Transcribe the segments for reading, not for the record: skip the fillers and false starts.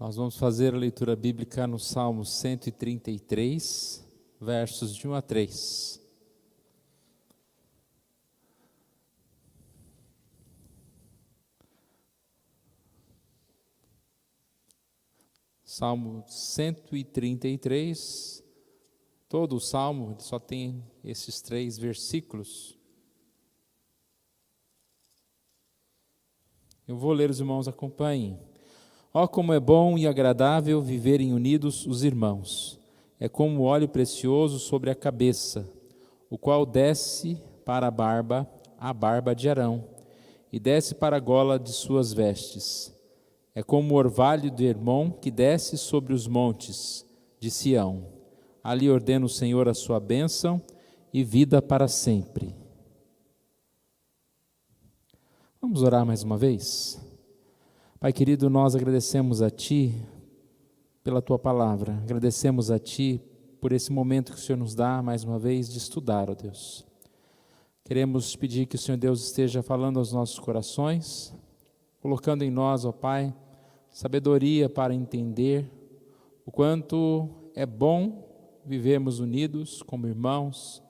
Nós vamos fazer a leitura bíblica no Salmo 133, versos de 1 a 3. Salmo 133, todo o Salmo só tem esses 3 versículos. Eu vou ler, os irmãos acompanhem. Ó, como é bom e agradável viverem unidos os irmãos. É como óleo precioso sobre a cabeça, o qual desce para a barba de Arão, e desce para a gola de suas vestes. É como o orvalho de Hermon que desce sobre os montes de Sião. Ali ordena o Senhor a sua bênção e vida para sempre. Vamos orar mais uma vez? Pai querido, nós agradecemos a Ti pela Tua palavra, agradecemos a Ti por esse momento que o Senhor nos dá mais uma vez de estudar, ó Deus. Queremos pedir que o Senhor Deus esteja falando aos nossos corações, colocando em nós, ó Pai, sabedoria para entender o quanto é bom vivermos unidos como irmãos,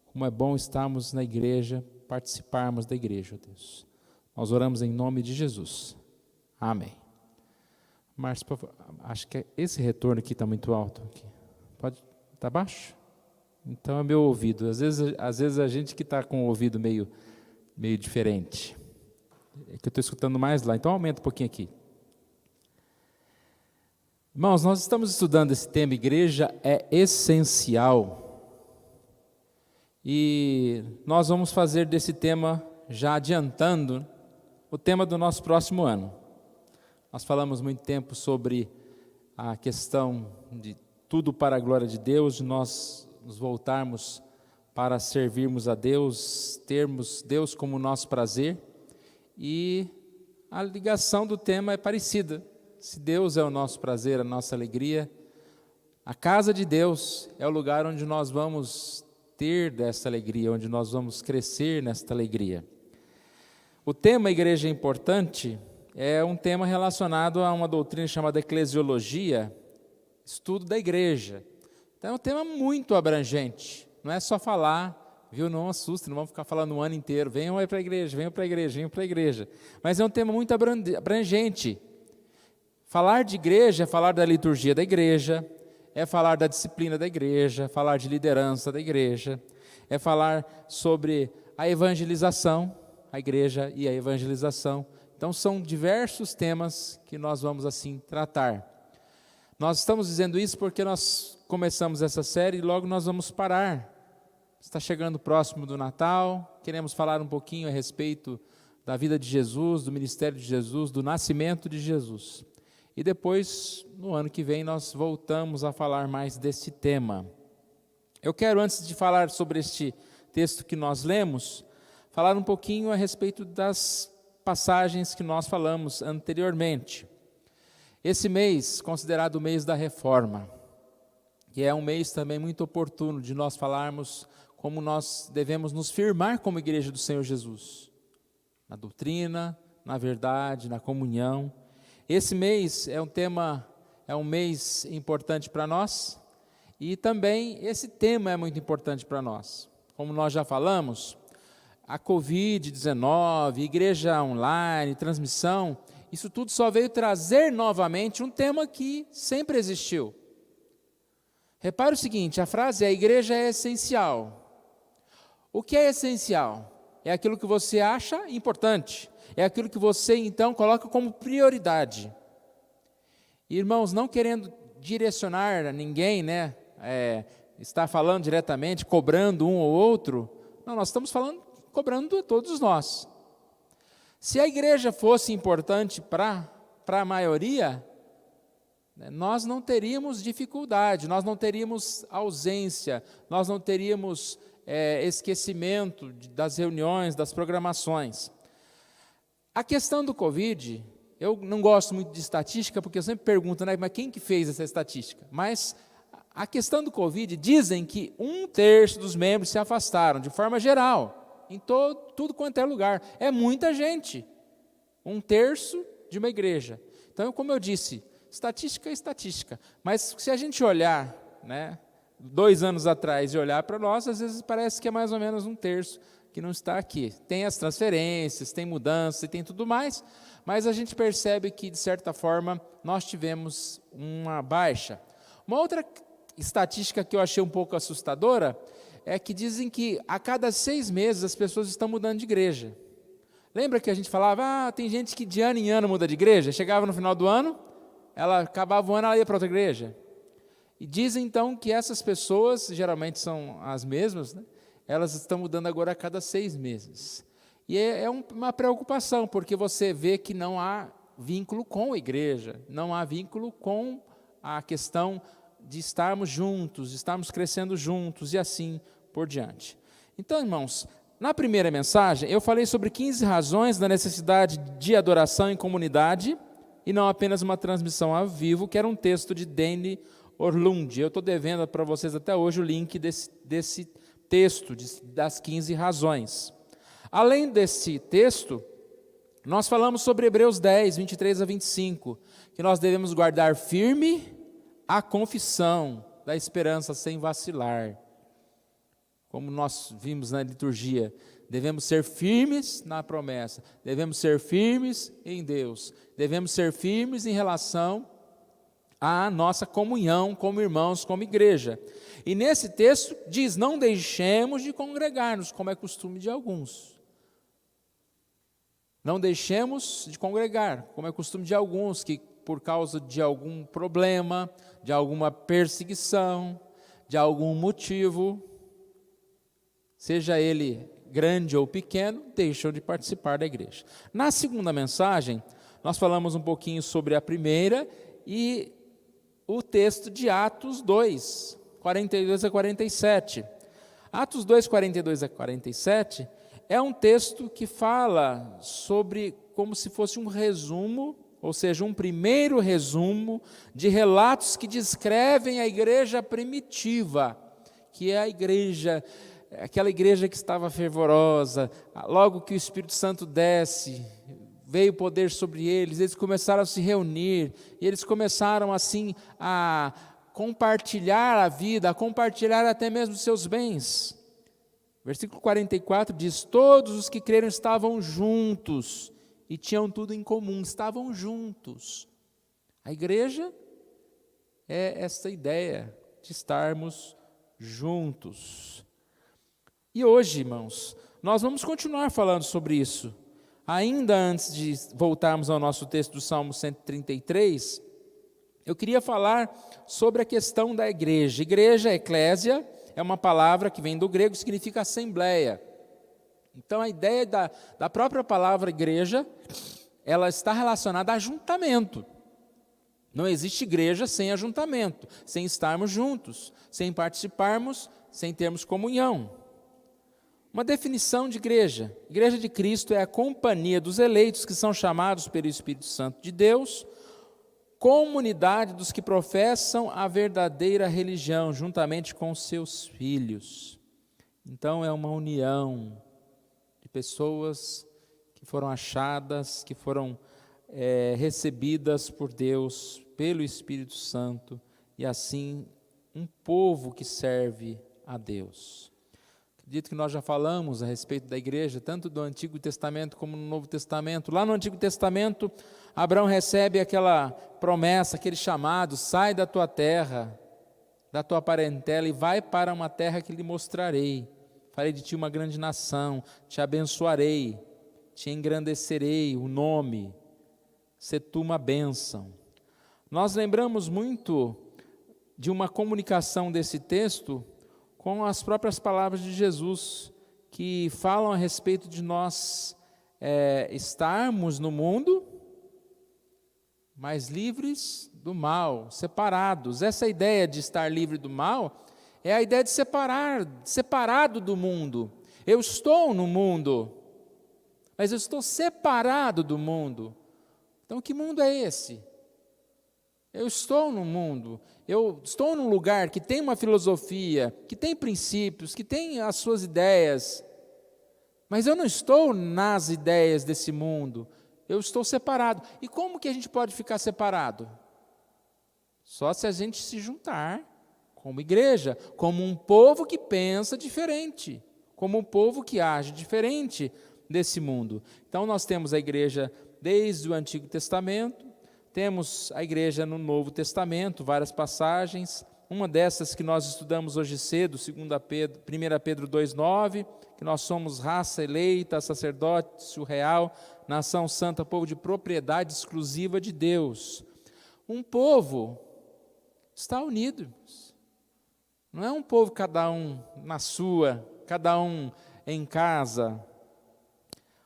como é bom estarmos na igreja, participarmos da igreja, ó Deus. Nós oramos em nome de Jesus. Amém. Márcio, acho que esse retorno aqui está muito alto. Aqui. Pode estar baixo? Então é meu ouvido. Às vezes a gente que está com o ouvido meio diferente. É que eu estou escutando mais lá, então aumenta um pouquinho aqui. Irmãos, nós estamos estudando esse tema, igreja é essencial. E nós vamos fazer desse tema, já adiantando, o tema do nosso próximo ano. Nós falamos muito tempo sobre a questão de tudo para a glória de Deus, de nós nos voltarmos para servirmos a Deus, termos Deus como nosso prazer, e a ligação do tema é parecida. Se Deus é o nosso prazer, a nossa alegria, a casa de Deus é o lugar onde nós vamos ter dessa alegria, onde nós vamos crescer nesta alegria. O tema igreja é importante é um tema relacionado a uma doutrina chamada eclesiologia, estudo da igreja. Então é um tema muito abrangente, não é só falar, viu? Não assusta, não vamos ficar falando o ano inteiro, venham aí para a igreja, venham para a igreja, venham para a igreja. Mas é um tema muito abrangente. Falar de igreja é falar da liturgia da igreja, é falar da disciplina da igreja, falar de liderança da igreja, é falar sobre a evangelização, a igreja e a evangelização. Então são diversos temas que nós vamos assim tratar. Nós estamos dizendo isso porque nós começamos essa série e logo nós vamos parar. Está chegando próximo do Natal, queremos falar um pouquinho a respeito da vida de Jesus, do ministério de Jesus, do nascimento de Jesus. E depois, no ano que vem, nós voltamos a falar mais desse tema. Eu quero, antes de falar sobre este texto que nós lemos, falar um pouquinho a respeito das passagens que nós falamos anteriormente. Esse mês, considerado o mês da reforma, que é um mês também muito oportuno de nós falarmos como nós devemos nos firmar como igreja do Senhor Jesus, na doutrina, na verdade, na comunhão. Esse mês é um mês importante para nós, e também esse tema é muito importante para nós. Como nós já falamos, a Covid-19, igreja online, transmissão, isso tudo só veio trazer novamente um tema que sempre existiu. Repare o seguinte, a frase é: a igreja é essencial. O que é essencial? É aquilo que você acha importante, é aquilo que você então coloca como prioridade. Irmãos, não querendo direcionar a ninguém, está falando diretamente, cobrando um ou outro, não, nós estamos cobrando todos nós. Se a igreja fosse importante para a maioria, nós não teríamos dificuldade, nós não teríamos ausência, nós não teríamos esquecimento das reuniões, das programações. A questão do Covid, eu não gosto muito de estatística, porque eu sempre pergunto, mas quem que fez essa estatística? Mas a questão do Covid, dizem que 1/3 dos membros se afastaram, de forma geral, em tudo quanto é lugar. É muita gente, 1/3 de uma igreja. Então, como eu disse, estatística é estatística. Mas se a gente olhar, né, 2 anos atrás e olhar para nós, às vezes parece que é mais ou menos 1/3 que não está aqui. Tem as transferências, tem mudanças e tem tudo mais, mas a gente percebe que, de certa forma, nós tivemos uma baixa. Uma outra estatística que eu achei um pouco assustadora é que dizem que a cada 6 meses as pessoas estão mudando de igreja. Lembra que a gente falava, tem gente que de ano em ano muda de igreja? Chegava no final do ano, ela acabava o ano, ela ia para outra igreja. E dizem então que essas pessoas, geralmente são as mesmas, né? Elas estão mudando agora a cada 6 meses. E é uma preocupação, porque você vê que não há vínculo com a igreja, não há vínculo com a questão de estarmos juntos, de estarmos crescendo juntos e assim por diante. Então, irmãos, na primeira mensagem eu falei sobre 15 razões da necessidade de adoração em comunidade e não apenas uma transmissão ao vivo, que era um texto de Danny Orlund. Eu estou devendo para vocês até hoje o link desse texto, das 15 razões. Além desse texto, nós falamos sobre Hebreus 10, 23 a 25, que nós devemos guardar firme a confissão da esperança sem vacilar. Como nós vimos na liturgia, devemos ser firmes na promessa, devemos ser firmes em Deus, devemos ser firmes em relação à nossa comunhão como irmãos, como igreja. E nesse texto diz, não deixemos de congregar-nos, como é costume de alguns. Não deixemos de congregar, como é costume de alguns, que por causa de algum problema, de alguma perseguição, de algum motivo, seja ele grande ou pequeno, deixam de participar da igreja. Na segunda mensagem, nós falamos um pouquinho sobre a primeira e o texto de Atos 2, 42 a 47. Atos 2, 42 a 47 é um texto que fala sobre como se fosse um resumo, ou seja, um primeiro resumo de relatos que descrevem a igreja primitiva, que é a igreja, aquela igreja que estava fervorosa, logo que o Espírito Santo desce, veio poder sobre eles começaram a se reunir, e eles começaram assim a compartilhar a vida, a compartilhar até mesmo os seus bens. Versículo 44 diz, todos os que creram estavam juntos, e tinham tudo em comum, estavam juntos. A igreja é essa ideia de estarmos juntos. E hoje, irmãos, nós vamos continuar falando sobre isso. Ainda antes de voltarmos ao nosso texto do Salmo 133, eu queria falar sobre a questão da igreja. Igreja, eclésia, é uma palavra que vem do grego, significa assembleia. Então, a ideia da própria palavra igreja, ela está relacionada a ajuntamento. Não existe igreja sem ajuntamento, sem estarmos juntos, sem participarmos, sem termos comunhão. Uma definição de igreja. Igreja de Cristo é a companhia dos eleitos que são chamados pelo Espírito Santo de Deus, comunidade dos que professam a verdadeira religião, juntamente com seus filhos. Então, é uma união de pessoas que foram achadas, que foram recebidas por Deus, pelo Espírito Santo, e assim, um povo que serve a Deus. Acredito que nós já falamos a respeito da igreja, tanto do Antigo Testamento como no Novo Testamento. Lá no Antigo Testamento, Abraão recebe aquela promessa, aquele chamado, sai da tua terra, da tua parentela e vai para uma terra que lhe mostrarei. Farei de ti uma grande nação, te abençoarei, te engrandecerei o nome, se tu uma bênção. Nós lembramos muito de uma comunicação desse texto com as próprias palavras de Jesus, que falam a respeito de nós estarmos no mundo, mas livres do mal, separados. Essa ideia de estar livre do mal é a ideia de separado do mundo. Eu estou no mundo, mas eu estou separado do mundo. Então, que mundo é esse? Eu estou no mundo, eu estou num lugar que tem uma filosofia, que tem princípios, que tem as suas ideias, mas eu não estou nas ideias desse mundo, eu estou separado. E como que a gente pode ficar separado? Só se a gente se juntar como igreja, como um povo que pensa diferente, como um povo que age diferente desse mundo. Então nós temos a igreja desde o Antigo Testamento, temos a igreja no Novo Testamento, várias passagens. Uma dessas que nós estudamos hoje cedo, 1 Pedro 2,9, que nós somos raça eleita, sacerdócio real, nação santa, povo de propriedade exclusiva de Deus. Um povo está unido, irmãos. Não é um povo cada um na sua, cada um em casa.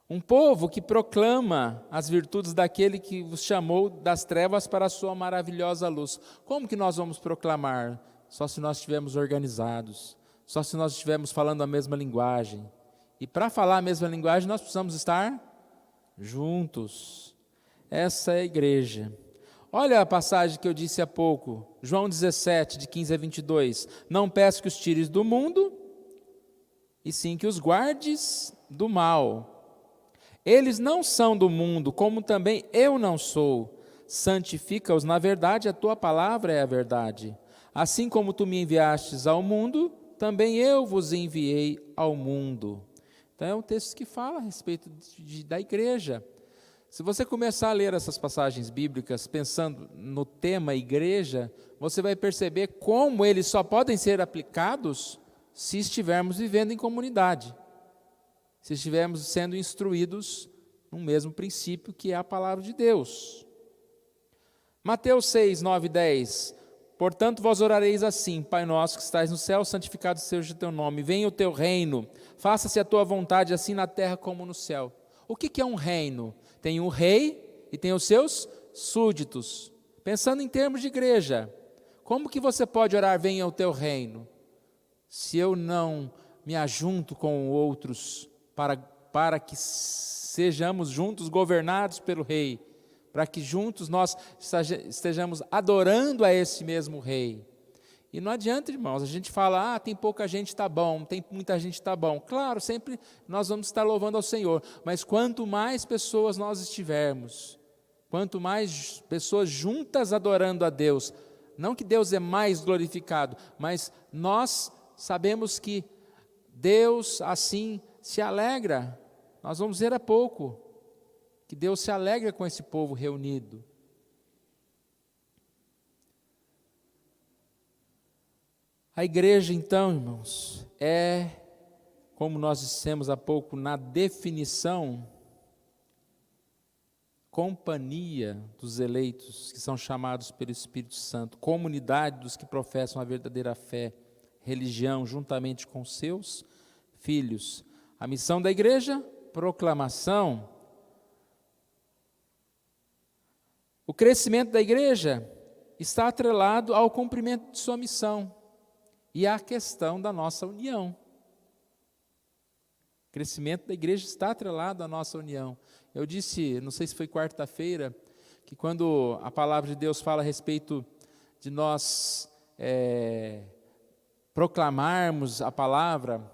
Um povo que proclama as virtudes daquele que vos chamou das trevas para a sua maravilhosa luz. Como que nós vamos proclamar? Só se nós estivermos organizados, só se nós estivermos falando a mesma linguagem. E para falar a mesma linguagem, nós precisamos estar juntos. Essa é a igreja. Olha a passagem que eu disse há pouco, João 17, de 15 a 22. Não peço que os tires do mundo, e sim que os guardes do mal. Eles não são do mundo, como também eu não sou. Santifica-os na verdade, a tua palavra é a verdade. Assim como tu me enviastes ao mundo, também eu vos enviei ao mundo. Então é um texto que fala a respeito da igreja. Se você começar a ler essas passagens bíblicas pensando no tema igreja, você vai perceber como eles só podem ser aplicados se estivermos vivendo em comunidade. Se estivermos sendo instruídos no mesmo princípio que é a palavra de Deus. Mateus 6, 9 e 10. Portanto, vós orareis assim: Pai nosso que estais no céu, santificado seja o teu nome. Venha o teu reino, faça-se a tua vontade, assim na terra como no céu. O que é um reino? Tem um rei e tem os seus súditos. Pensando em termos de igreja, como que você pode orar, venha o teu reino, se eu não me ajunto com outros para que sejamos juntos governados pelo rei, para que juntos nós estejamos adorando a esse mesmo rei? E não adianta, irmãos, a gente fala, tem pouca gente, está bom, tem muita gente, está bom. Claro, sempre nós vamos estar louvando ao Senhor, mas quanto mais pessoas nós estivermos, quanto mais pessoas juntas adorando a Deus, não que Deus é mais glorificado, mas nós sabemos que Deus assim se alegra. Nós vamos ver há pouco que Deus se alegra com esse povo reunido. A igreja, então, irmãos, é, como nós dissemos há pouco na definição, companhia dos eleitos que são chamados pelo Espírito Santo, comunidade dos que professam a verdadeira fé, religião, juntamente com seus filhos. A missão da igreja, proclamação. O crescimento da igreja está atrelado ao cumprimento de sua missão e à questão da nossa união. O crescimento da igreja está atrelado à nossa união. Eu disse, não sei se foi quarta-feira, que quando a palavra de Deus fala a respeito de nós proclamarmos a palavra,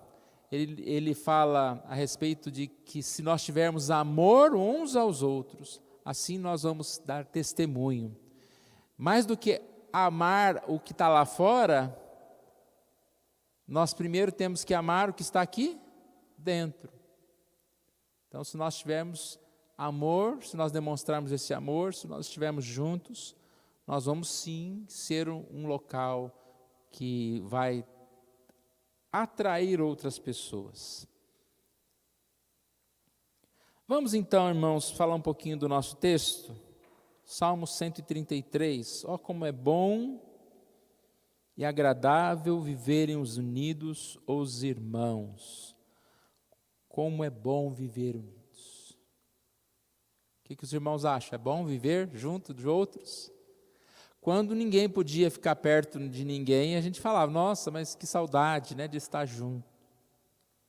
ele fala a respeito de que se nós tivermos amor uns aos outros, assim nós vamos dar testemunho. Mais do que amar o que está lá fora, nós primeiro temos que amar o que está aqui dentro. Então, se nós tivermos amor, se nós demonstrarmos esse amor, se nós estivermos juntos, nós vamos sim ser um local que vai atrair outras pessoas. Vamos então, irmãos, falar um pouquinho do nosso texto. Salmo 133. Ó, como é bom e agradável viverem os unidos os irmãos. Como é bom viver unidos. O que os irmãos acham? É bom viver junto de outros? Quando ninguém podia ficar perto de ninguém, a gente falava, nossa, mas que saudade, né, de estar junto.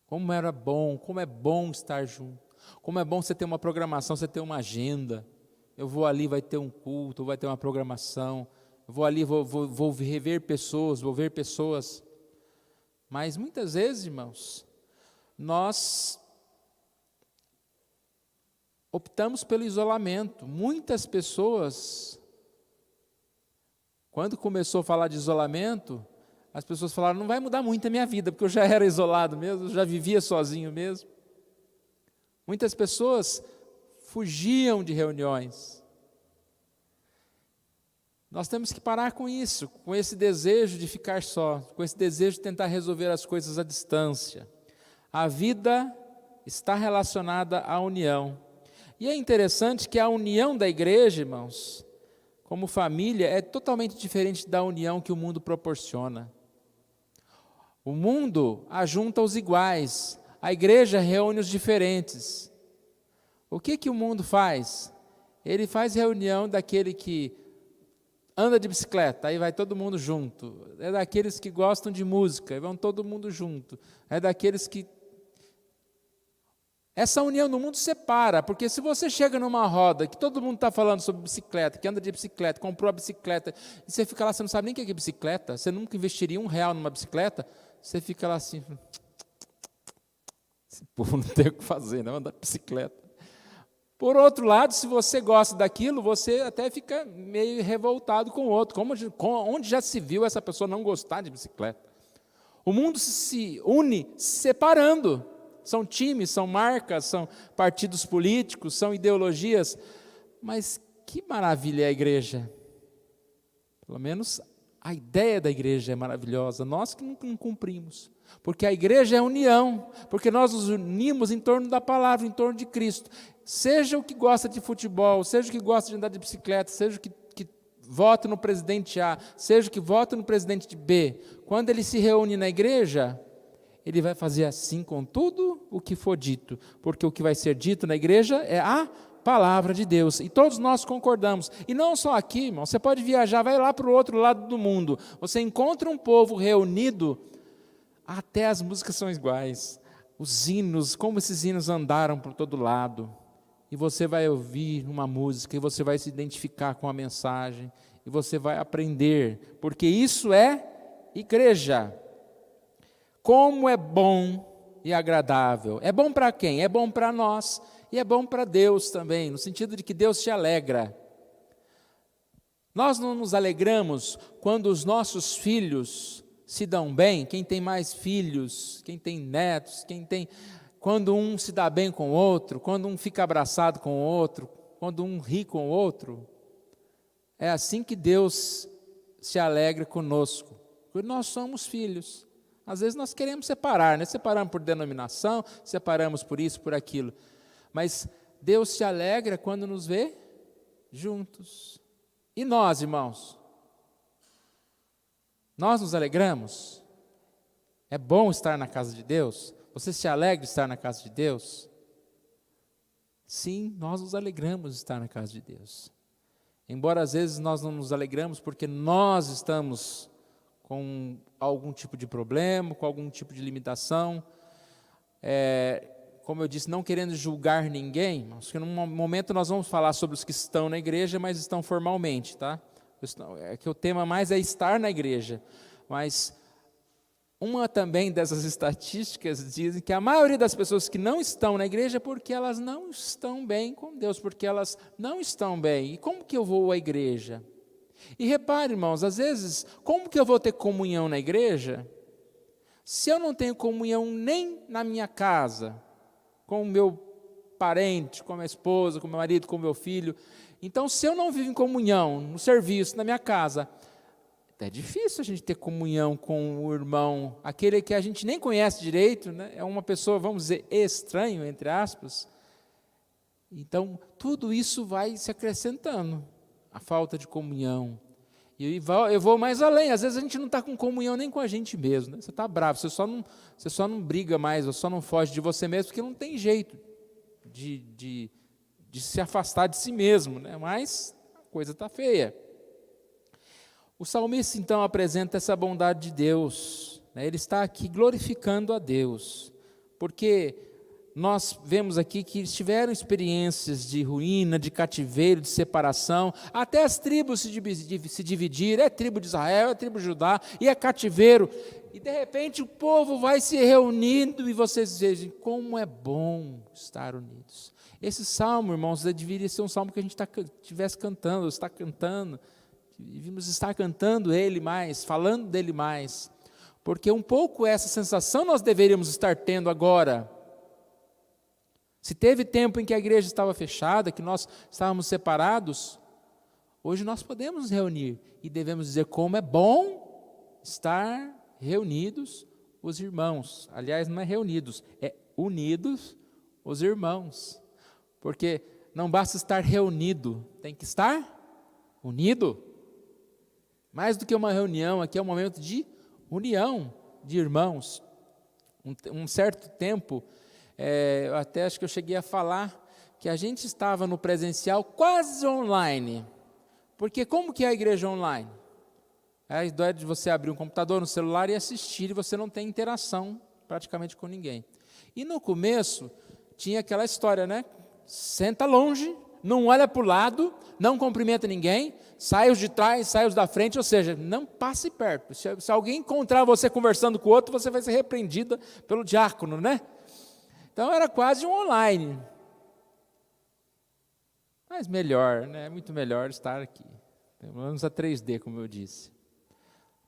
Como era bom, como é bom estar junto. Como é bom você ter uma programação, você ter uma agenda. Eu vou ali, vai ter um culto, vai ter uma programação. Eu vou ali, vou rever pessoas, vou ver pessoas. Mas muitas vezes, irmãos, nós optamos pelo isolamento. Muitas pessoas Quando começou a falar de isolamento, as pessoas falaram, não vai mudar muito a minha vida, porque eu já era isolado mesmo, eu já vivia sozinho mesmo. Muitas pessoas fugiam de reuniões. Nós temos que parar com isso, com esse desejo de ficar só, com esse desejo de tentar resolver as coisas à distância. A vida está relacionada à união. E é interessante que a união da igreja, irmãos, como família, é totalmente diferente da união que o mundo proporciona. O mundo ajunta os iguais, a igreja reúne os diferentes. O que o mundo faz? Ele faz reunião daquele que anda de bicicleta, aí vai todo mundo junto. É daqueles que gostam de música, aí vão todo mundo junto. É daqueles que... Essa união no mundo separa, porque se você chega numa roda, que todo mundo está falando sobre bicicleta, que anda de bicicleta, comprou a bicicleta, e você fica lá, você não sabe nem o que é bicicleta, você nunca investiria R$1 numa bicicleta, você fica lá assim, esse povo não tem o que fazer, não, andar de bicicleta. Por outro lado, se você gosta daquilo, você até fica meio revoltado com o outro. Onde já se viu essa pessoa não gostar de bicicleta? O mundo se une separando. São times, são marcas, são partidos políticos, são ideologias. Mas que maravilha é a igreja. Pelo menos a ideia da igreja é maravilhosa. Nós que não cumprimos. Porque a igreja é união, porque nós nos unimos em torno da palavra, em torno de Cristo. Seja o que gosta de futebol, seja o que gosta de andar de bicicleta, seja o que vota no presidente A, seja o que vota no presidente B, quando ele se reúne na igreja, ele vai fazer assim com tudo o que for dito, porque o que vai ser dito na igreja é a palavra de Deus, e todos nós concordamos, e não só aqui, irmão, você pode viajar, vai lá para o outro lado do mundo, você encontra um povo reunido, até as músicas são iguais, os hinos, como esses hinos andaram por todo lado, e você vai ouvir uma música, e você vai se identificar com a mensagem, e você vai aprender, porque isso é igreja. Como é bom e agradável. É bom para quem? É bom para nós, e é bom para Deus também, no sentido de que Deus se alegra. Nós não nos alegramos quando os nossos filhos se dão bem, quem tem mais filhos, quem tem netos, quando um se dá bem com o outro, quando um fica abraçado com o outro, quando um ri com o outro, é assim que Deus se alegra conosco, porque nós somos filhos. Às vezes nós queremos separar, né? Separamos por denominação, separamos por isso, por aquilo, mas Deus se alegra quando nos vê juntos. E nós, irmãos? Nós nos alegramos? É bom estar na casa de Deus? Você se alegra de estar na casa de Deus? Sim, nós nos alegramos de estar na casa de Deus. Embora às vezes nós não nos alegramos porque nós estamos com algum tipo de problema, com algum tipo de limitação. Como eu disse, não querendo julgar ninguém, mas que num momento nós vamos falar sobre os que estão na igreja, mas estão formalmente, tá? É que o tema mais é estar na igreja, mas uma também dessas estatísticas dizem que a maioria das pessoas que não estão na igreja é porque elas não estão bem com Deus, porque elas não estão bem. E como que eu vou à igreja? E repare, irmãos, às vezes, como que eu vou ter comunhão na igreja, se eu não tenho comunhão nem na minha casa, com o meu parente, com a minha esposa, com o meu marido, com o meu filho? Então, se eu não vivo em comunhão, no serviço, na minha casa, é difícil a gente ter comunhão com o irmão, aquele que a gente nem conhece direito, né? É uma pessoa, vamos dizer, estranho, entre aspas. Então, tudo isso vai se acrescentando, a falta de comunhão. E eu vou mais além, às vezes a gente não está com comunhão nem com a gente mesmo, né? Você está bravo, você só não briga mais, você só não foge de você mesmo, porque não tem jeito de se afastar de si mesmo, né? Mas a coisa está feia. O salmista, então, apresenta essa bondade de Deus, né? Ele está aqui glorificando a Deus, porque nós vemos aqui que eles tiveram experiências de ruína, de cativeiro, de separação, até as tribos se dividiram, é tribo de Israel, é tribo de Judá, e é cativeiro, e de repente o povo vai se reunindo, e vocês vejam como é bom estar unidos. Esse salmo, irmãos, deveria ser um salmo que a gente estivesse cantando, está cantando, devíamos estar cantando Ele mais, falando dEle mais, porque um pouco essa sensação nós deveríamos estar tendo agora. Se teve tempo em que a igreja estava fechada, que nós estávamos separados, hoje nós podemos nos reunir e devemos dizer como é bom estar reunidos os irmãos. Aliás, não é reunidos, é unidos os irmãos. Porque não basta estar reunido, tem que estar unido. Mais do que uma reunião, aqui é um momento de união de irmãos. Um certo tempo, eu até acho que eu cheguei a falar que a gente estava no presencial quase online. Porque como que é a igreja online? É a ideia de você abrir um computador no celular e assistir, e você não tem interação praticamente com ninguém. E no começo, tinha aquela história, né? Senta longe, não olha para o lado, não cumprimenta ninguém, sai os de trás, sai os da frente, ou seja, não passe perto. Se alguém encontrar você conversando com o outro, você vai ser repreendida pelo diácono, né? Então era quase um online. Mas melhor, né? É muito melhor estar aqui. Pelo menos a 3D, como eu disse.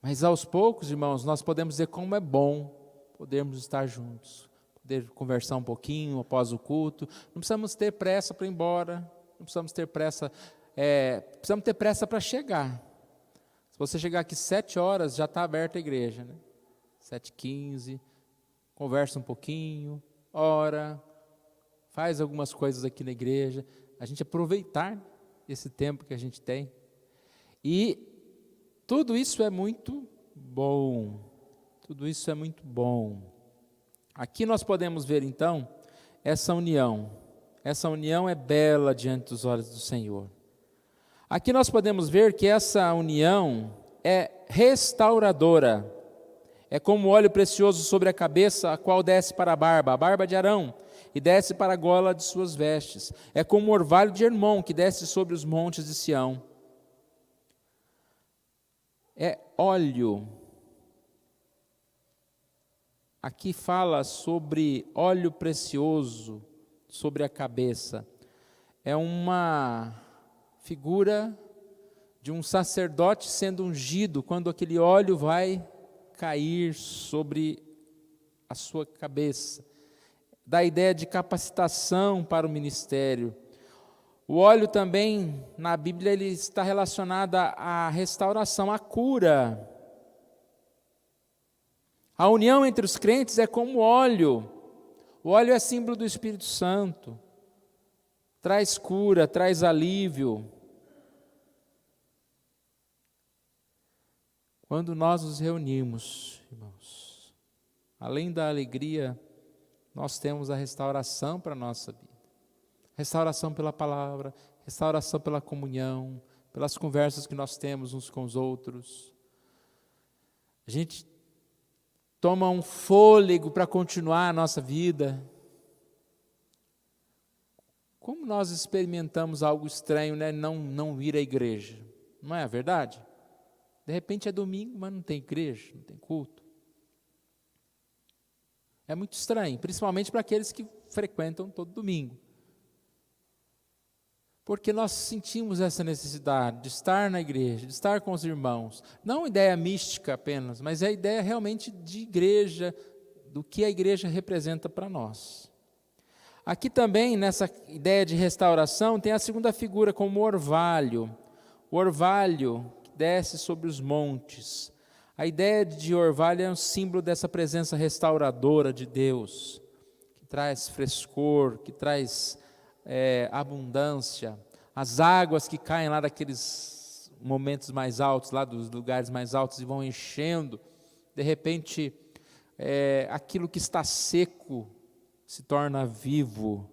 Mas aos poucos, irmãos, nós podemos dizer como é bom podermos estar juntos. Poder conversar um pouquinho após o culto. Não precisamos ter pressa para ir embora. Não precisamos ter pressa. Precisamos ter pressa para chegar. Se você chegar aqui 7 horas, já está aberta a igreja, né? 7h15, conversa um pouquinho, ora, faz algumas coisas aqui na igreja. A gente aproveitar esse tempo que a gente tem. E tudo isso é muito bom. Tudo isso é muito bom. Aqui nós podemos ver, então, essa união. Essa união é bela diante dos olhos do Senhor. Aqui nós podemos ver que essa união é restauradora. É como óleo precioso sobre a cabeça, a qual desce para a barba de Arão, e desce para a gola de suas vestes. É como o orvalho de Hermon, que desce sobre os montes de Sião. É óleo. Aqui fala sobre óleo precioso sobre a cabeça. É uma figura de um sacerdote sendo ungido, quando aquele óleo vai cair sobre a sua cabeça. Dá a ideia de capacitação para o ministério. O óleo também, na Bíblia, ele está relacionado à restauração, à cura. A união entre os crentes é como óleo. O óleo é símbolo do Espírito Santo. Traz cura, traz alívio. Quando nós nos reunimos, irmãos, além da alegria, nós temos a restauração para a nossa vida. Restauração pela palavra, restauração pela comunhão, pelas conversas que nós temos uns com os outros. A gente toma um fôlego para continuar a nossa vida. Como nós experimentamos algo estranho, né? Não ir à igreja, não é a verdade? De repente é domingo, mas não tem igreja, não tem culto. É muito estranho, principalmente para aqueles que frequentam todo domingo. Porque nós sentimos essa necessidade de estar na igreja, de estar com os irmãos. Não ideia mística apenas, mas é a ideia realmente de igreja, do que a igreja representa para nós. Aqui também, nessa ideia de restauração, tem a segunda figura como o orvalho. O orvalho que desce sobre os montes. A ideia de orvalho é um símbolo dessa presença restauradora de Deus, que traz frescor, que traz abundância. As águas que caem lá daqueles momentos mais altos, lá dos lugares mais altos, e vão enchendo, de repente, aquilo que está seco se torna vivo.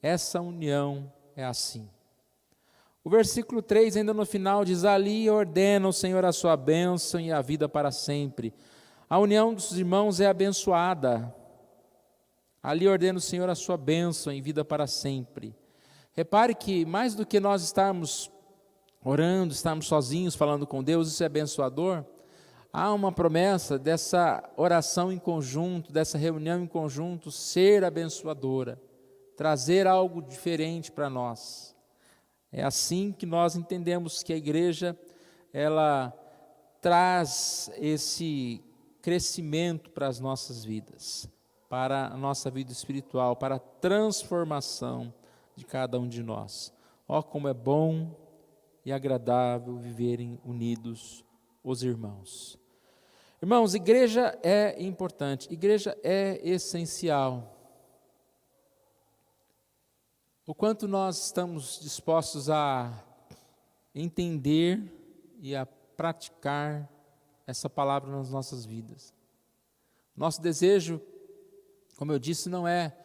Essa união é assim. O versículo 3, ainda no final, diz: ali ordena o Senhor a sua bênção e a vida para sempre. A união dos irmãos é abençoada. Ali ordena o Senhor a sua bênção e vida para sempre. Repare que mais do que nós estarmos orando, estarmos sozinhos falando com Deus, isso é abençoador. Há uma promessa dessa oração em conjunto, dessa reunião em conjunto, ser abençoadora, trazer algo diferente para nós. É assim que nós entendemos que a igreja ela traz esse crescimento para as nossas vidas, para a nossa vida espiritual, para a transformação de cada um de nós. Ó, como é bom e agradável viverem unidos os irmãos. Irmãos, igreja é importante, igreja é essencial. O quanto nós estamos dispostos a entender e a praticar essa palavra nas nossas vidas. Nosso desejo, como eu disse, não é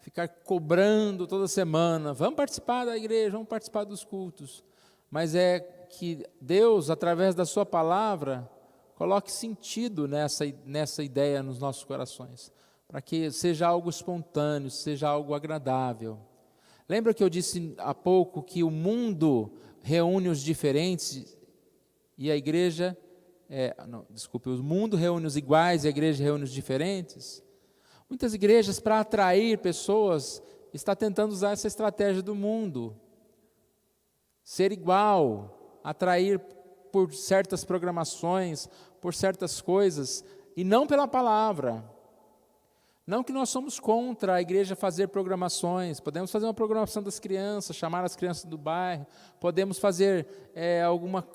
ficar cobrando toda semana, vamos participar da igreja, vamos participar dos cultos, mas é que Deus, através da sua palavra, coloque sentido nessa ideia nos nossos corações, para que seja algo espontâneo, seja algo agradável. Lembra que eu disse há pouco que o mundo reúne os diferentes e a igreja, o mundo reúne os iguais e a igreja reúne os diferentes? Muitas igrejas, para atrair pessoas, estão tentando usar essa estratégia do mundo. Ser igual, atrair por certas programações, por certas coisas, e não pela palavra. Não que nós somos contra a igreja fazer programações, podemos fazer uma programação das crianças, chamar as crianças do bairro, podemos fazer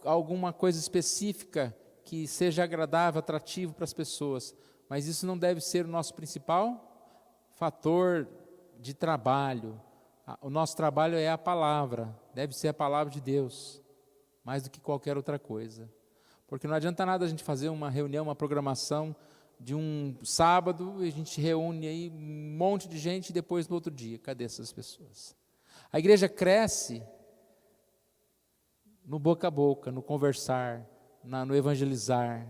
alguma coisa específica que seja agradável, atrativo para as pessoas, mas isso não deve ser o nosso principal fator de trabalho. O nosso trabalho é a palavra, deve ser a palavra de Deus, mais do que qualquer outra coisa. Porque não adianta nada a gente fazer uma reunião, uma programação de um sábado, e a gente reúne aí um monte de gente e depois no outro dia, cadê essas pessoas? A igreja cresce no boca a boca, no conversar, no evangelizar.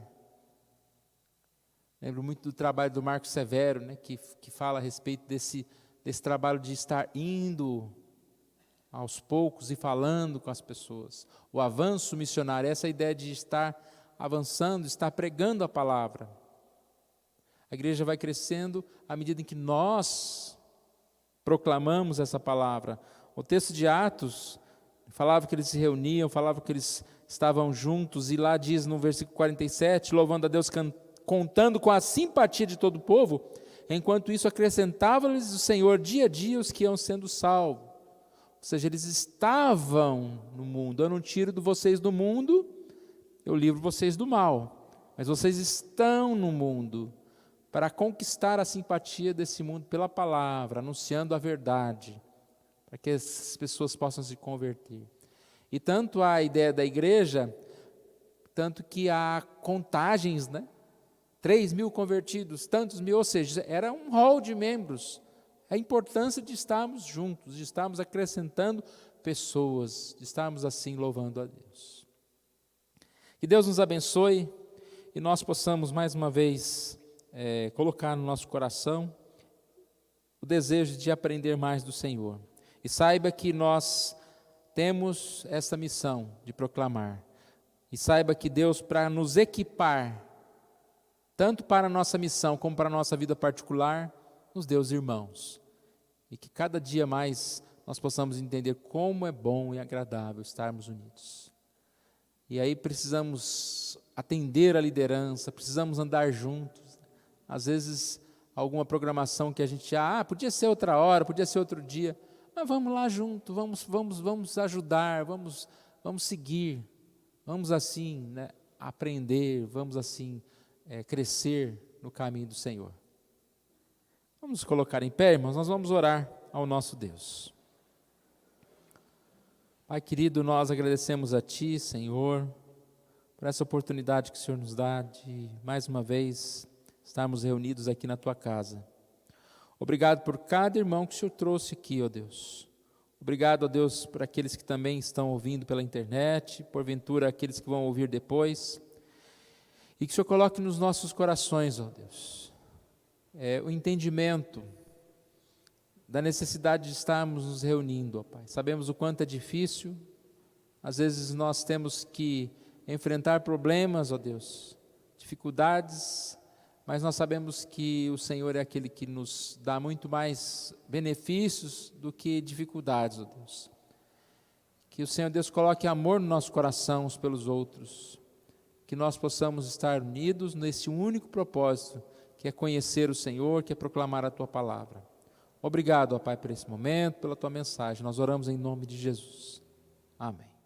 Lembro muito do trabalho do Marco Severo, né, que fala a respeito desse trabalho de estar indo aos poucos e falando com as pessoas. O avanço missionário, essa ideia de estar avançando, estar pregando a palavra. A igreja vai crescendo à medida em que nós proclamamos essa palavra. O texto de Atos falava que eles se reuniam, falava que eles estavam juntos, e lá diz no versículo 47, louvando a Deus, contando com a simpatia de todo o povo, enquanto isso acrescentava-lhes o Senhor dia a dia os que iam sendo salvos. Ou seja, eles estavam no mundo. Eu não tiro de vocês do mundo, eu livro vocês do mal. Mas vocês estão no mundo para conquistar a simpatia desse mundo pela palavra, anunciando a verdade, para que as pessoas possam se converter. E tanto a ideia da igreja, tanto que há contagens, né? 3.000 convertidos, tantos mil, ou seja, era um hall de membros. A importância de estarmos juntos, de estarmos acrescentando pessoas, de estarmos assim louvando a Deus. Que Deus nos abençoe e nós possamos mais uma vez colocar no nosso coração o desejo de aprender mais do Senhor. E saiba que nós temos essa missão de proclamar. E saiba que Deus, para nos equipar, tanto para a nossa missão como para a nossa vida particular, nos deu os irmãos. E que cada dia mais nós possamos entender como é bom e agradável estarmos unidos. E aí precisamos atender a liderança, precisamos andar juntos. Às vezes, alguma programação que a gente podia ser outra hora, podia ser outro dia, mas vamos lá junto, vamos ajudar, vamos seguir, vamos assim, né, aprender, vamos assim crescer no caminho do Senhor. Vamos nos colocar em pé, irmãos, nós vamos orar ao nosso Deus. Pai querido, nós agradecemos a Ti, Senhor, por essa oportunidade que o Senhor nos dá de, mais uma vez, estarmos reunidos aqui na Tua casa. Obrigado por cada irmão que o Senhor trouxe aqui, ó Deus. Obrigado, ó Deus, por aqueles que também estão ouvindo pela internet, porventura aqueles que vão ouvir depois. E que o Senhor coloque nos nossos corações, ó Deus, o entendimento da necessidade de estarmos nos reunindo, ó Pai. Sabemos o quanto é difícil, às vezes nós temos que enfrentar problemas, ó Deus, dificuldades, mas nós sabemos que o Senhor é aquele que nos dá muito mais benefícios do que dificuldades, ó Deus. Que o Senhor Deus coloque amor no nosso coração uns pelos outros. Que nós possamos estar unidos nesse único propósito, que é conhecer o Senhor, que é proclamar a Tua palavra. Obrigado, ó Pai, por esse momento, pela Tua mensagem. Nós oramos em nome de Jesus. Amém.